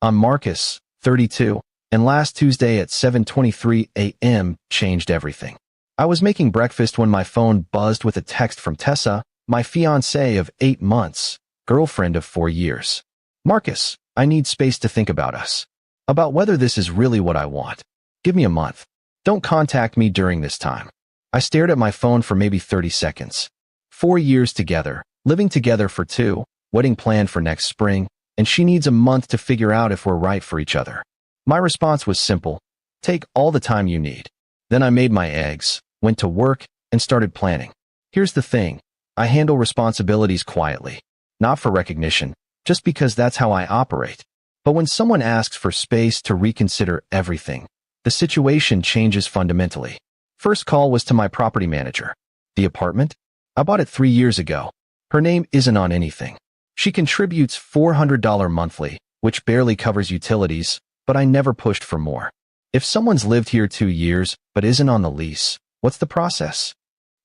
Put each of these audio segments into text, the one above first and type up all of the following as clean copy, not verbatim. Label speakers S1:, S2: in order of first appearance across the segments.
S1: I'm Marcus, 32, and last Tuesday at 7:23 a.m. changed everything. I was making breakfast when my phone buzzed with a text from Tessa, my fiancée of 8 months, girlfriend of 4 years. Marcus, I need space to think about us. About whether this is really what I want. Give me a month. Don't contact me during this time. I stared at my phone for maybe 30 seconds. 4 years together, living together for 2, wedding planned for next spring, and she needs a month to figure out if we're right for each other. My response was simple. Take all the time you need. Then I made my eggs, went to work, and started planning. Here's the thing. I handle responsibilities quietly. Not for recognition, just because that's how I operate. But when someone asks for space to reconsider everything, the situation changes fundamentally. First call was to my property manager. The apartment? I bought it 3 years ago. Her name isn't on anything. She contributes $400 monthly, which barely covers utilities, but I never pushed for more. If someone's lived here 2 years but isn't on the lease, what's the process?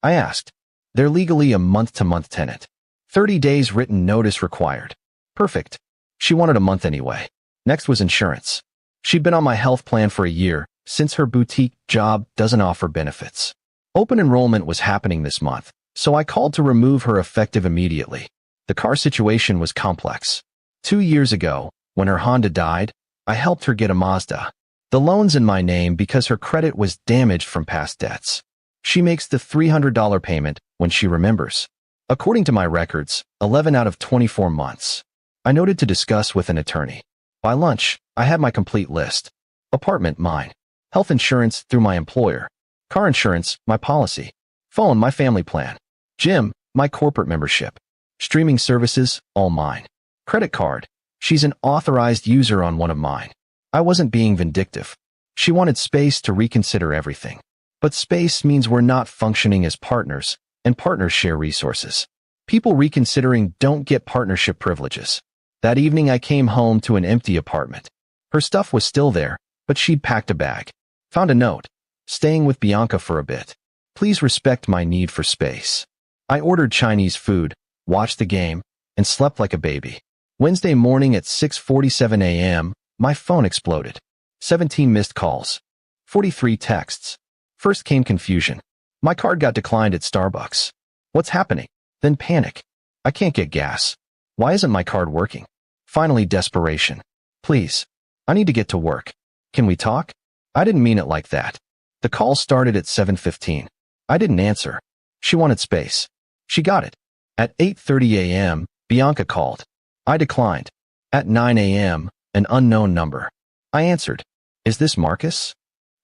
S1: I asked. They're legally a month-to-month tenant. 30 days written notice required. Perfect. She wanted a month anyway. Next was insurance. She'd been on my health plan for a year, since her boutique job doesn't offer benefits. Open enrollment was happening this month, so I called to remove her effective immediately. The car situation was complex. 2 years ago, when her Honda died, I helped her get a Mazda. The loan's in my name because her credit was damaged from past debts. She makes the $300 payment when she remembers. According to my records, 11 out of 24 months. I noted to discuss with an attorney. By lunch, I had my complete list. Apartment, mine. Health insurance through my employer. Car insurance, my policy. Phone, my family plan. Gym, my corporate membership. Streaming services, all mine. Credit card. She's an authorized user on one of mine. I wasn't being vindictive. She wanted space to reconsider everything. But space means we're not functioning as partners, and partners share resources. People reconsidering don't get partnership privileges. That evening I came home to an empty apartment. Her stuff was still there, but she'd packed a bag. Found a note. Staying with Bianca for a bit. Please respect my need for space. I ordered Chinese food, watched the game, and slept like a baby. Wednesday morning at 6:47 a.m., my phone exploded. 17 missed calls. 43 texts. First came confusion. My card got declined at Starbucks. What's happening? Then panic. I can't get gas. Why isn't my card working? Finally, desperation. Please. I need to get to work. Can we talk? I didn't mean it like that. The call started at 7:15. I didn't answer. She wanted space. She got it. At 8:30 a.m., Bianca called. I declined. At 9 a.m., an unknown number. I answered. Is this Marcus?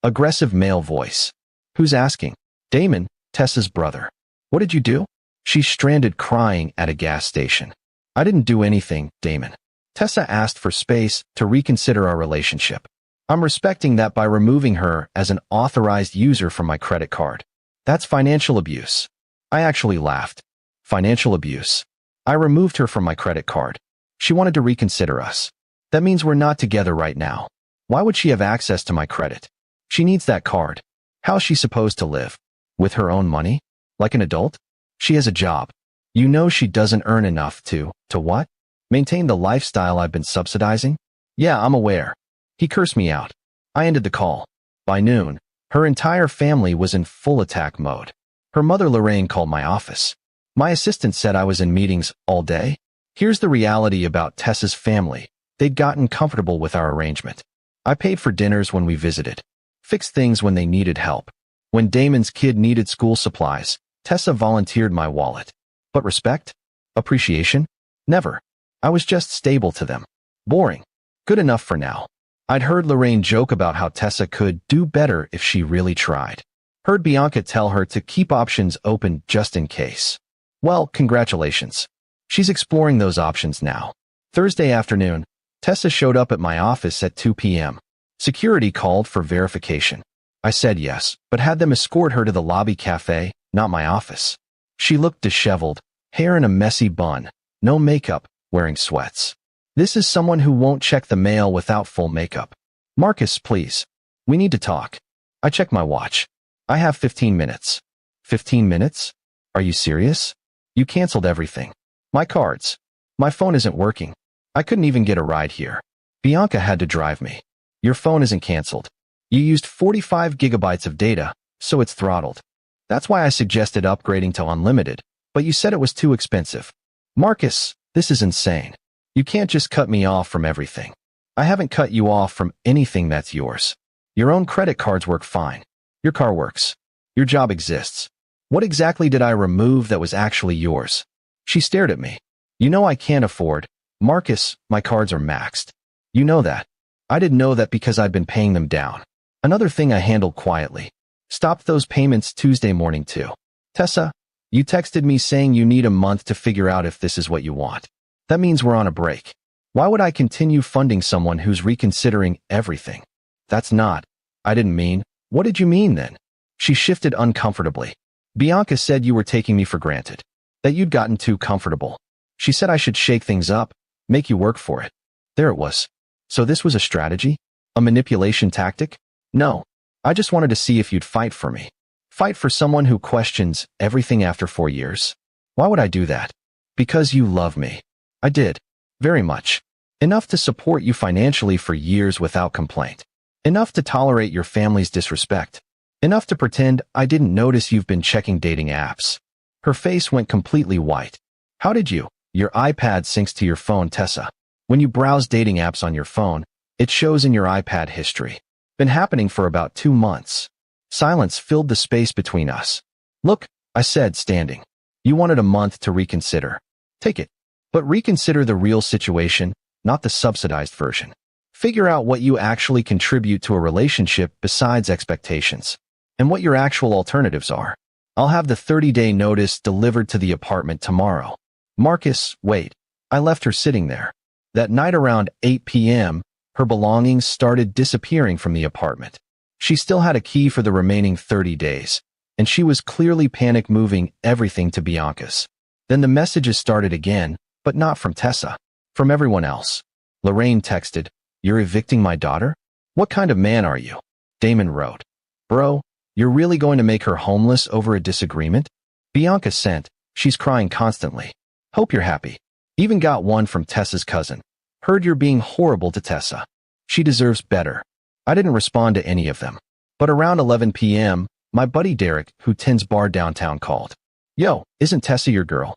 S1: Aggressive male voice. Who's asking? Damon, Tessa's brother. What did you do? She's stranded crying at a gas station. I didn't do anything, Damon. Tessa asked for space to reconsider our relationship. I'm respecting that by removing her as an authorized user from my credit card. That's financial abuse. I actually laughed. Financial abuse. I removed her from my credit card. She wanted to reconsider us. That means we're not together right now. Why would she have access to my credit? She needs that card. How's she supposed to live? With her own money? Like an adult? She has a job. You know she doesn't earn enough to what? Maintain the lifestyle I've been subsidizing? Yeah, I'm aware. He cursed me out. I ended the call. By noon, her entire family was in full attack mode. Her mother Lorraine called my office. My assistant said I was in meetings all day. Here's the reality about Tessa's family. They'd gotten comfortable with our arrangement. I paid for dinners when we visited. Fixed things when they needed help. When Damon's kid needed school supplies, Tessa volunteered my wallet. But respect? Appreciation? Never. I was just stable to them. Boring. Good enough for now. I'd heard Lorraine joke about how Tessa could do better if she really tried. Heard Bianca tell her to keep options open just in case. Well, congratulations. She's exploring those options now. Thursday afternoon, Tessa showed up at my office at 2 p.m. Security called for verification. I said yes, but had them escort her to the lobby cafe, not my office. She looked disheveled, hair in a messy bun, no makeup, wearing sweats. This is someone who won't check the mail without full makeup. Marcus, please. We need to talk. I checked my watch. I have 15 minutes. 15 minutes? Are you serious? You canceled everything. My cards. My phone isn't working. I couldn't even get a ride here. Bianca had to drive me. Your phone isn't canceled. You used 45 gigabytes of data, so it's throttled. That's why I suggested upgrading to unlimited, but you said it was too expensive. Marcus, this is insane. You can't just cut me off from everything. I haven't cut you off from anything that's yours. Your own credit cards work fine. Your car works. Your job exists. What exactly did I remove that was actually yours? She stared at me. You know I can't afford. Marcus, my cards are maxed. You know that. I didn't know that because I'd been paying them down. Another thing I handled quietly. Stopped those payments Tuesday morning too. Tessa, you texted me saying you need a month to figure out if this is what you want. That means we're on a break. Why would I continue funding someone who's reconsidering everything? That's not. I didn't mean. What did you mean then? She shifted uncomfortably. Bianca said you were taking me for granted. That you'd gotten too comfortable. She said I should shake things up, make you work for it. There it was. So this was a strategy? A manipulation tactic? No. I just wanted to see if you'd fight for me. Fight for someone who questions everything after 4 years? Why would I do that? Because you love me. I did. Very much. Enough to support you financially for years without complaint. Enough to tolerate your family's disrespect. Enough to pretend I didn't notice you've been checking dating apps. Her face went completely white. How did you? Your iPad syncs to your phone, Tessa. When you browse dating apps on your phone, it shows in your iPad history. Been happening for about 2 months. Silence filled the space between us. Look, I said, standing. You wanted a month to reconsider. Take it. But reconsider the real situation, not the subsidized version. Figure out what you actually contribute to a relationship besides expectations, and what your actual alternatives are. I'll have the 30-day notice delivered to the apartment tomorrow. Marcus, wait. I left her sitting there. That night around 8 p.m., her belongings started disappearing from the apartment. She still had a key for the remaining 30 days, and she was clearly panic moving everything to Bianca's. Then the messages started again, but not from Tessa. From everyone else. Lorraine texted, "You're evicting my daughter? What kind of man are you?" Damon wrote, "Bro, you're really going to make her homeless over a disagreement?" Bianca sent, "She's crying constantly. Hope you're happy." Even got one from Tessa's cousin. "Heard you're being horrible to Tessa. She deserves better." I didn't respond to any of them. But around 11 p.m., my buddy Derek, who tends bar downtown, called. "Yo, isn't Tessa your girl?"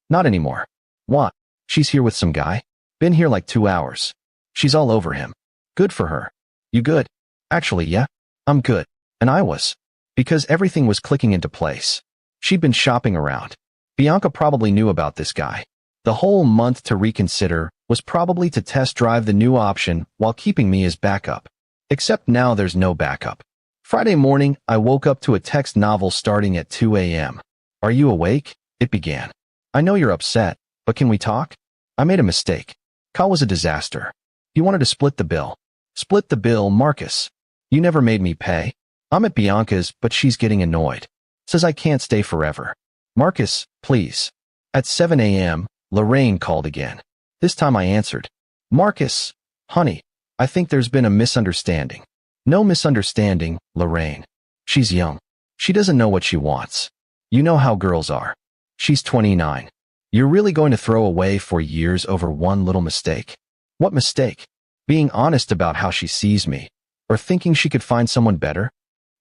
S1: "Not anymore." "What? She's here with some guy?" "Been here like 2 hours. She's all over him." "Good for her." "You good?" "Actually, yeah. I'm good." And I was. Because everything was clicking into place. She'd been shopping around. Bianca probably knew about this guy. The whole month to reconsider was probably to test drive the new option while keeping me as backup. Except now there's no backup. Friday morning, I woke up to a text novel starting at 2 a.m. "Are you awake?" It began. "I know you're upset, but can we talk? I made a mistake. Call was a disaster. You wanted to split the bill." "Split the bill, Marcus. You never made me pay. I'm at Bianca's, but she's getting annoyed. Says I can't stay forever." "Marcus, please." At 7 a.m., Lorraine called again. This time I answered. "Marcus, honey, I think there's been a misunderstanding." "No misunderstanding, Lorraine. She's young. She doesn't know what she wants. You know how girls are. She's 29. You're really going to throw away 4 years over one little mistake?" "What mistake?" "Being honest about how she sees me. Or thinking she could find someone better?"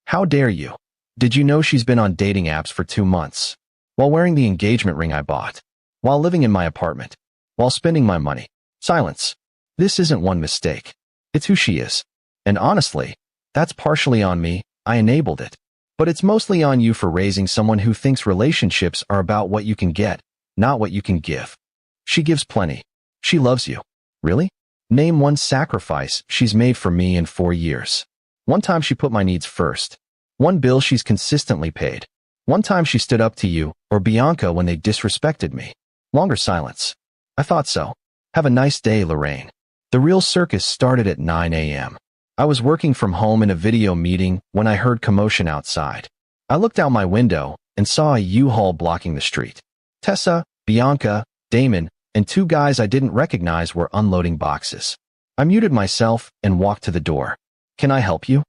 S1: "How dare you? Did you know she's been on dating apps for 2 months? While wearing the engagement ring I bought. While living in my apartment. While spending my money." Silence. "This isn't one mistake. It's who she is. And honestly, that's partially on me. I enabled it. But it's mostly on you for raising someone who thinks relationships are about what you can get, not what you can give. She gives plenty. She loves you." "Really? Name one sacrifice she's made for me in 4 years. One time she put my needs first. One bill she's consistently paid. One time she stood up to you or Bianca when they disrespected me." Longer silence. "I thought so. Have a nice day, Lorraine." The real circus started at 9 a.m. I was working from home in a video meeting when I heard commotion outside. I looked out my window and saw a U-Haul blocking the street. Tessa, Bianca, Damon, and 2 guys I didn't recognize were unloading boxes. I muted myself and walked to the door. "Can I help you?"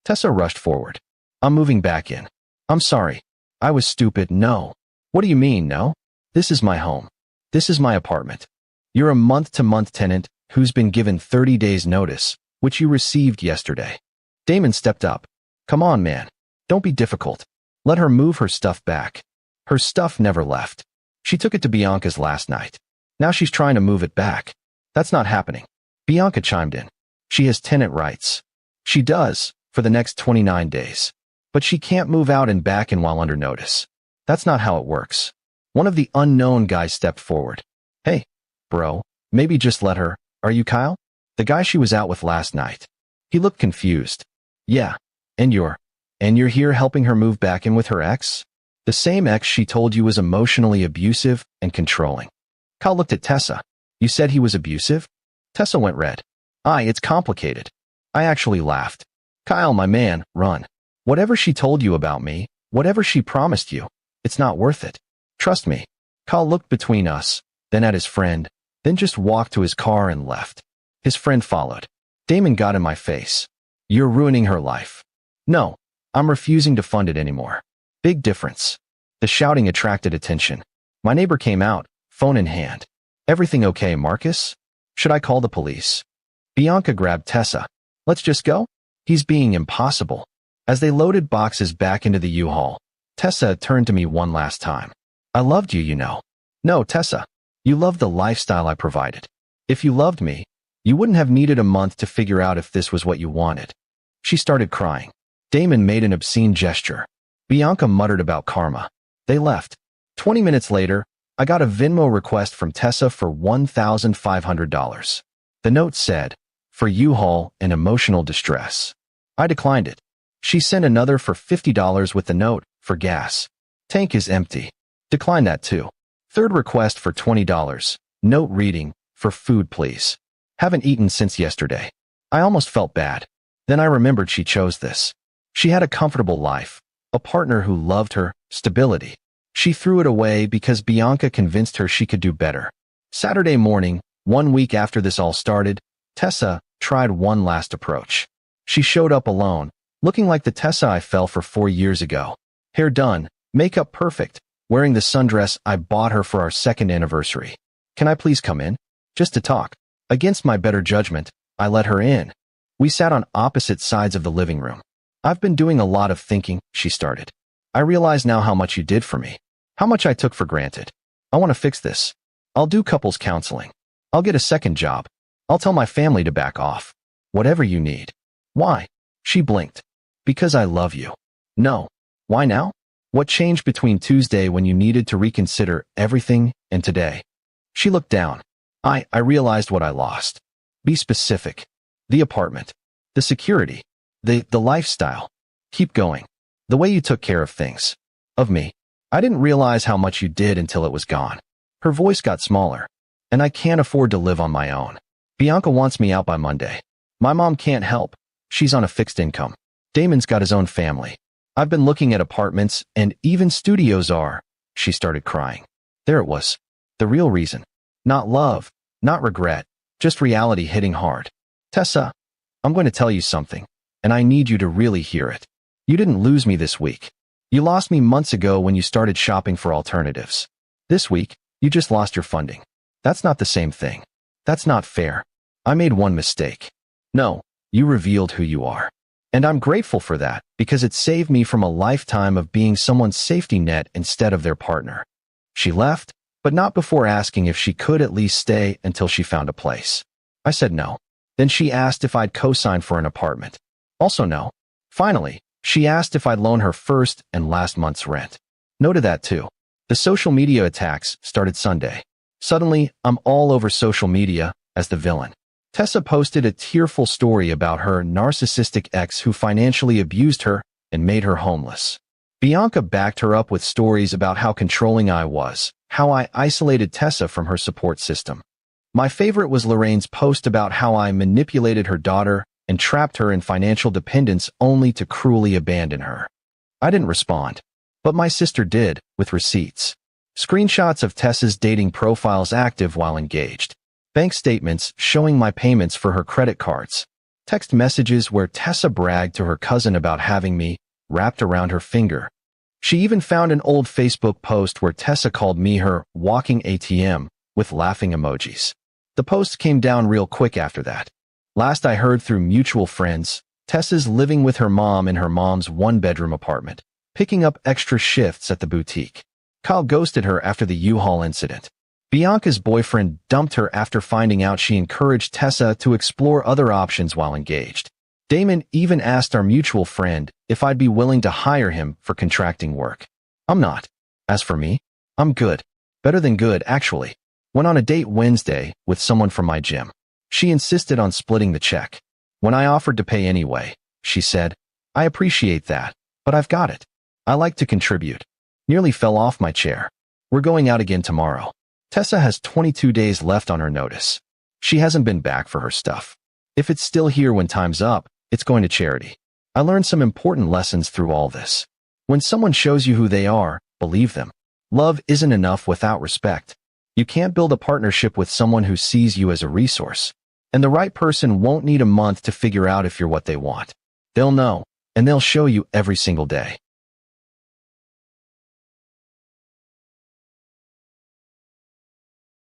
S1: Tessa rushed forward. "I'm moving back in." "I'm sorry. I was stupid." "No." "What do you mean, no? This is my home. This is my apartment. You're a month-to-month tenant, who's been given 30 days notice, which you received yesterday. Damon stepped up. Come on, man. Don't be difficult. Let her move her stuff back. Her stuff never left. She took it to Bianca's last night. Now she's trying to move it back. That's not happening. Bianca chimed in. She has tenant rights. She does, for the next 29 days. But she can't move out and back in while under notice. That's not how it works. One of the unknown guys stepped forward. Hey, bro, maybe just let her. Are you Kyle? The guy she was out with last night. He looked confused. Yeah, and you're here helping her move back in with her ex? The same ex she told you was emotionally abusive and controlling. Kyle looked at Tessa. You said he was abusive? Tessa went red. It's complicated. I actually laughed. Kyle, my man, run. Whatever she told you about me, whatever she promised you, it's not worth it. Trust me. Kyle looked between us, then at his friend, then just walked to his car and left. His friend followed. Damon got in my face. You're ruining her life. No, I'm refusing to fund it anymore. Big difference. The shouting attracted attention. My neighbor came out, phone in hand. Everything okay, Marcus? Should I call the police? Bianca grabbed Tessa. Let's just go? He's being impossible. As they loaded boxes back into the U-Haul, Tessa turned to me one last time. I loved you, you know. No, Tessa. You loved the lifestyle I provided. If you loved me, you wouldn't have needed a month to figure out if this was what you wanted. She started crying. Damon made an obscene gesture. Bianca muttered about karma. They left. 20 minutes later, I got a Venmo request from Tessa for $1,500. The note said, for U-Haul and emotional distress. I declined it. She sent another for $50 with the note, for gas. Tank is empty. Decline that too. Third request for $20. Note reading, for food please. Haven't eaten since yesterday. I almost felt bad. Then I remembered she chose this. She had a comfortable life, a partner who loved her, stability. She threw it away because Bianca convinced her she could do better. Saturday morning, 1 week after this all started, Tessa tried one last approach. She showed up alone, looking like the Tessa I fell for 4 years ago. Hair done, makeup perfect, wearing the sundress I bought her for our second anniversary. Can I please come in? Just to talk. Against my better judgment, I let her in. We sat on opposite sides of the living room. I've been doing a lot of thinking, she started. I realize now how much you did for me. How much I took for granted. I want to fix this. I'll do couples counseling. I'll get a second job. I'll tell my family to back off. Whatever you need. Why? She blinked. Because I love you. No. Why now? What changed between Tuesday when you needed to reconsider everything and today? She looked down. I realized what I lost. Be specific. The apartment. The security. The lifestyle. Keep going. The way you took care of things. Of me. I didn't realize how much you did until it was gone. Her voice got smaller. And I can't afford to live on my own. Bianca wants me out by Monday. My mom can't help. She's on a fixed income. Damon's got his own family. I've been looking at apartments and even studios are. She started crying. There it was. The real reason. Not love. Not regret. Just reality hitting hard. Tessa, I'm going to tell you something. And I need you to really hear it. You didn't lose me this week. You lost me months ago when you started shopping for alternatives. This week, you just lost your funding. That's not the same thing. That's not fair. I made one mistake. No, you revealed who you are. And I'm grateful for that because it saved me from a lifetime of being someone's safety net instead of their partner. She left, but not before asking if she could at least stay until she found a place. I said no. Then she asked if I'd co-sign for an apartment. Also no. Finally, she asked if I'd loan her first and last month's rent. No to that too. The social media attacks started Sunday. Suddenly, I'm all over social media as the villain. Tessa posted a tearful story about her narcissistic ex who financially abused her and made her homeless. Bianca backed her up with stories about how controlling I was, how I isolated Tessa from her support system. My favorite was Lorraine's post about how I manipulated her daughter and trapped her in financial dependence only to cruelly abandon her. I didn't respond, but my sister did, with receipts. Screenshots of Tessa's dating profiles active while engaged. Bank statements showing my payments for her credit cards. Text messages where Tessa bragged to her cousin about having me wrapped around her finger. She even found an old Facebook post where Tessa called me her walking ATM with laughing emojis. The post came down real quick after that. Last I heard through mutual friends, Tessa's living with her mom in her mom's one-bedroom apartment, picking up extra shifts at the boutique. Kyle ghosted her after the U-Haul incident. Bianca's boyfriend dumped her after finding out she encouraged Tessa to explore other options while engaged. Damon even asked our mutual friend if I'd be willing to hire him for contracting work. I'm not. As for me, I'm good. Better than good, actually. Went on a date Wednesday with someone from my gym. She insisted on splitting the check. When I offered to pay anyway, she said, "I appreciate that, but I've got it. I like to contribute." Nearly fell off my chair. We're going out again tomorrow. Tessa has 22 days left on her notice. She hasn't been back for her stuff. If it's still here when time's up, it's going to charity. I learned some important lessons through all this. When someone shows you who they are, believe them. Love isn't enough without respect. You can't build a partnership with someone who sees you as a resource. And the right person won't need a month to figure out if you're what they want. They'll know, and they'll show you every single day.